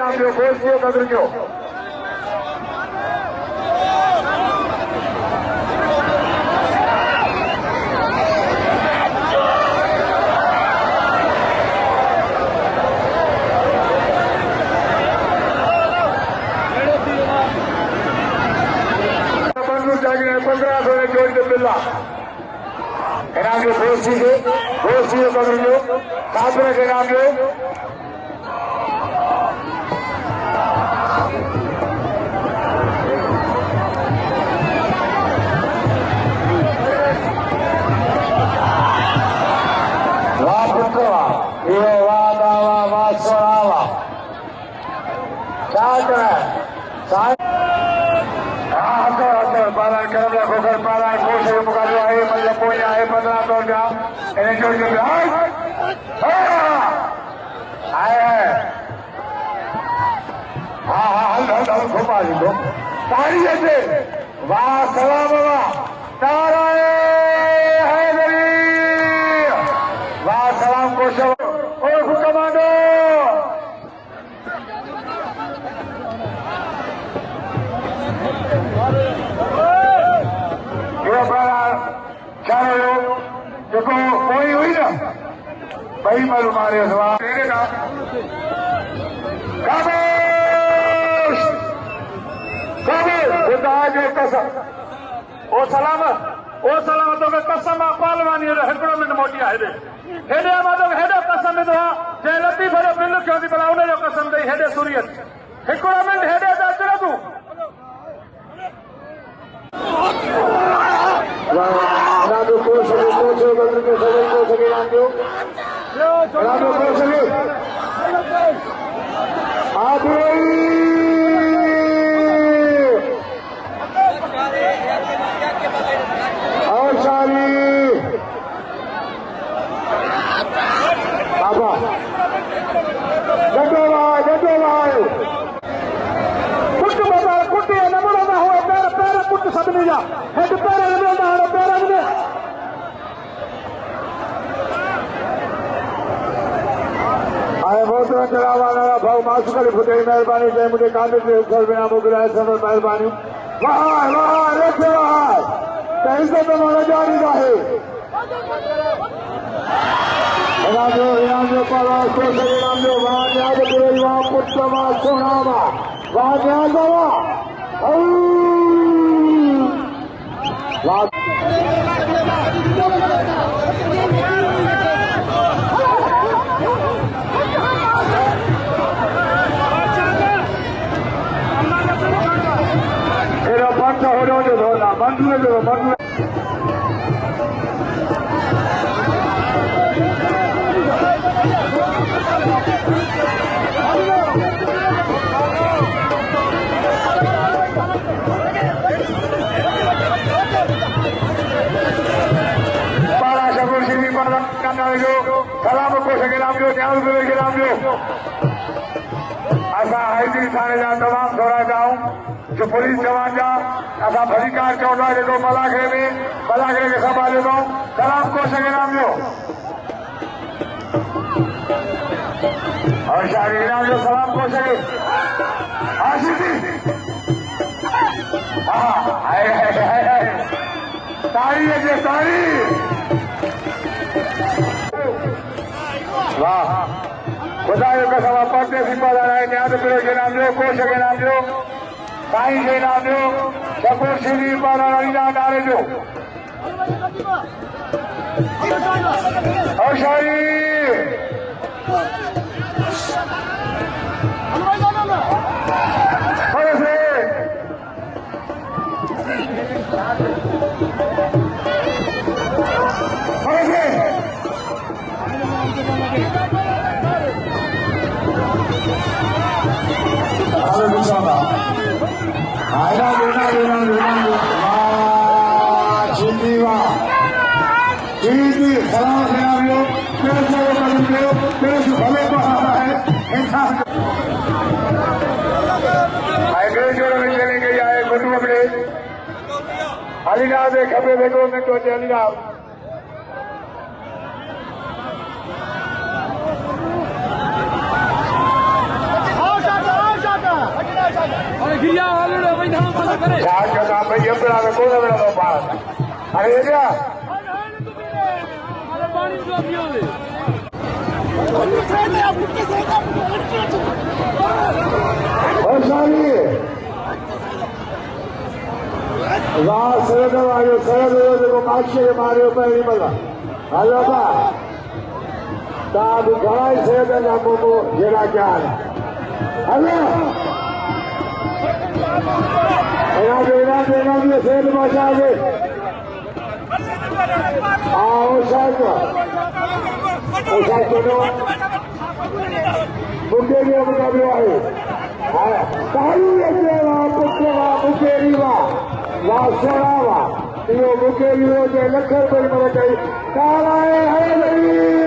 नाम जो गोश्तियों कदर जो इनाम जो गोश्ती कदर जो काबरा के नाम जो वाह पुत्र ये वाह दावा वाह सोनावा पालन करम खोकर पालन कोश मुकाबलो है मतलब पोया है 15 तौर जा इन्हें जोड़ के आए है हाँ हल घुमा दी दो तारी ऐसे वाह सलाम वाह तारा है वाह सलाम कोश और कमांडो देखो कोई हुई ना भाई मालूम आ रहे सवाल देगा खुदा जो कसम ओ सलाम तो कसम पालवानी हिकिड़ो मिंट मोटी आहे हेॾे हेॾो कसम विधो आहे जंहिं लतीफ़ जो बिल कयो थी भला उनजो कसम ॾेई हेॾे सुरियत हिकिड़ो मिंट हेॾे त अचो तूं भाऊ मासूम अली फुटे मेहरबानी जय मुझे काबिल में मोकिलिया सदर मेहरबानी इज़त माना जारी आहे इनाम जो पाला इनाम जो वाह पुत्र वाह सोना वाह बंद सलाम कोश के नाम जो न्याय के नाम जो असां हाइजी थाने जा तमाम थोरा जाऊं जो पुलिस जवान जा असां भलीकार चवंदो आहे जेको मलाखरे खे संभालियो अथऊं सलाम कोश के नाम जो और शादी नाम जो सलाम कोश के तारी है तारी वाह खुदा जो कसम पढ़ते सिंपल है न्याद पिरो के नाम जो कोश के नाम जो साईं के नाम जो शकूर सिंधी पाला अलीना नारे जो और शाही अलीनाथ खबे देखो मिनटो अचे अलीनाथ क्या कहना भाई ये बड़ा में कौन बड़ा तो पास अरे ये क्या वाह सरद आयो सरद देखो माक्षे के मारे पहली बला हेलो बा ताब घाई सरद ना मोमो जेरा क्या हेलो एना भी सरद भाषा के आओ शायद ओ शायद तो बुके के मुकाबले आए तालू ये पुत्रवा बुकेरीवा वासरावा यो बुकेरीओ जे लख रुपए मरे कई काला है